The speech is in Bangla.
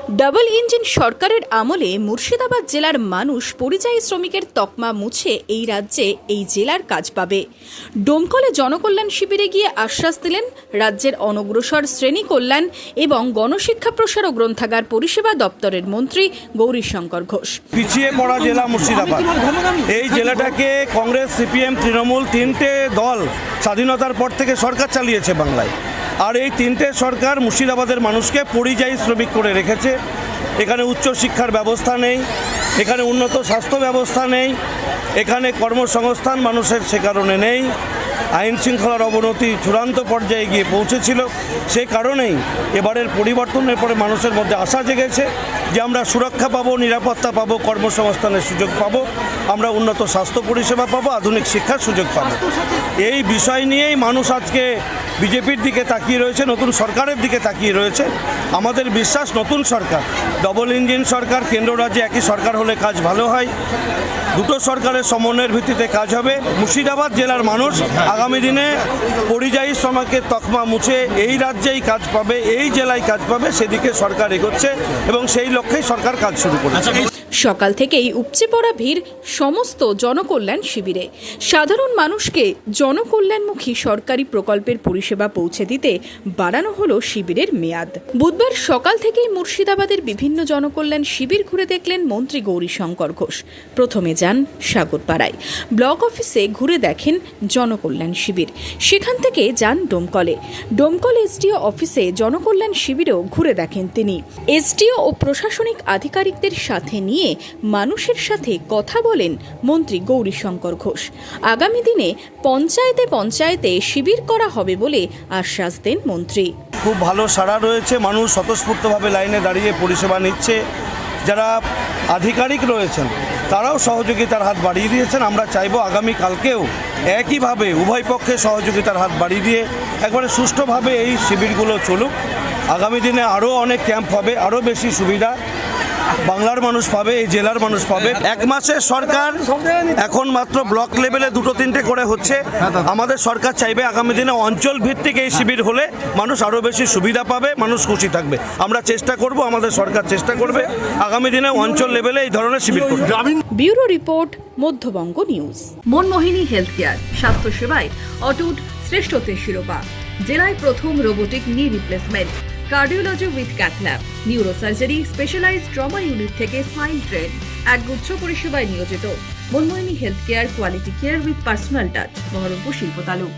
ডাবল ইঞ্জিন সরকারের আমলে মুর্শিদাবাদ জেলার মানুষ পরিযায়ী শ্রমিকের তকমা মুছে এই রাজ্যে এই জেলার কাজ পাবে। ডোমকলে জনকল্যাণ শিবিরে গিয়ে আশ্বাস দিলেন রাজ্যের অনগ্রসর শ্রেণী কল্যাণ এবং গণশিক্ষা প্রসার ও গ্রন্থাগার পরিষেবা দপ্তরের মন্ত্রী গৌরীশঙ্কর ঘোষ। পিছিয়ে পড়া জেলা মুর্শিদাবাদ, এই জেলাটাকে কংগ্রেস, সিপিএম, তৃণমূল তিনটে দল স্বাধীনতার পর থেকে সরকার চালিয়েছে বাংলায়। আর এই তিনটে সরকার মুর্শিদাবাদের মানুষকে পরিযায়ী শ্রমিক করে রেখেছে। এখানে উচ্চশিক্ষার ব্যবস্থা নেই, এখানে উন্নত স্বাস্থ্য ব্যবস্থা নেই, এখানে কর্মসংস্থান মানুষের সে কারণে নেই। আইন শৃঙ্খলার অবনতি চূড়ান্ত পর্যায়ে গিয়ে পৌঁছেছিল। সেই কারণেই এবারের পরিবর্তনের পরে মানুষের মধ্যে আশা জেগেছে যে আমরা সুরক্ষা পাবো, নিরাপত্তা পাবো, কর্মসংস্থানের সুযোগ পাবো, আমরা উন্নত স্বাস্থ্য পরিষেবা পাবো, আধুনিক শিক্ষার সুযোগ পাবো। এই বিষয় নিয়েই মানুষ আজকে বিজেপির দিকে তাকিয়ে রয়েছে, নতুন সরকারের দিকে তাকিয়ে রয়েছে। আমাদের বিশ্বাস নতুন সরকার, ডবল ইঞ্জিন সরকার, কেন্দ্র রাজ্যে একই সরকার হলে কাজ ভালো হয়। দুটো সরকারের সমন্বয়ের ভিত্তিতে কাজ হবে। মুর্শিদাবাদ জেলার মানুষ আগামী দিনে পরিযায়ী শ্রমিকের তকমা মুছে এই রাজ্যেই কাজ পাবে, এই জেলায় কাজ পাবে, সেদিকে সরকার এগোচ্ছে এবং সেই লক্ষ্যেই সরকার কাজ শুরু করেছে। সকাল থেকেই উপচে পড়া ভিড় সমস্ত জনকল্যাণ শিবিরে। সাধারণ মানুষকে জনকল্যাণমুখী সরকারি প্রকল্পের পরিষেবা পৌঁছে দিতে বাড়ানো হলো শিবিরের মেয়াদ। বুধবার সকাল থেকেই মুর্শিদাবাদের বিভিন্ন জনকল্যাণ শিবির ঘুরে দেখলেন মন্ত্রী গৌরীশঙ্কর ঘোষ। প্রথমে যান সাগরপাড়ায়, ব্লক অফিসে ঘুরে দেখেন জনকল্যাণ শিবির। সেখান থেকে যান ডোমকল এসডিও অফিসে জনকল্যাণ শিবিরেও ঘুরে দেখেন তিনি। এসডিও ও প্রশাসনিক আধিকারিকদের সাথে নিয়ে মানুষের সাথে কথা বলেন মন্ত্রী গৌরীশঙ্কর ঘোষ। আগামী দিনে পঞ্চায়েতে শিবির করা হবে বলে আশ্বাস দেন মন্ত্রী। খুব ভালো সাড়া রয়েছে, মানুষ স্বতঃস্ফূর্তভাবে লাইনে দাঁড়িয়ে পরিষেবা নিচ্ছে। যারা আধিকারিক রয়েছেন তারাও সহযোগিতার হাত বাড়িয়ে দিয়েছেন। আমরা চাইব আগামীকালকেও একইভাবে উভয় পক্ষে সহযোগিতার হাত বাড়িয়ে দিয়ে একবারে সুষ্ঠুভাবে এই শিবিরগুলো চলুক। আগামী দিনে আরও অনেক ক্যাম্প হবে, আরও বেশি সুবিধা বাংলার মানুষ পাবে, এই জেলার মানুষ পাবে। এক মাসের সরকার এখন মাত্র ব্লক লেভেলে 2-3টে করে হচ্ছে। আমাদের সরকার চাইবে আগামী দিনে অঞ্চল ভিত্তিক এই শিবির হলে মানুষ আরও বেশি সুবিধা পাবে, মানুষ খুশি থাকবে। আমরা চেষ্টা করব, আমাদের সরকার চেষ্টা করবে আগামী দিনে অঞ্চল লেভেলে এই ধরনের শিবির করবে। Bureau report, Madhyabanga news. Manmohini health care, স্বাস্থ্যসেবায় অটুট শ্রেষ্ঠত্বের শিরোপা। জেলায় প্রথম robotic knee replacement, cardiology with cath lab, neurosurgery, specialized trauma unit থেকে স্মাইল ট্রেন, একগুচ্ছ পরিষেবায় নিয়োজিত। Manmohini health care, quality care with personal touch, Baharampur শিল্প তালুক।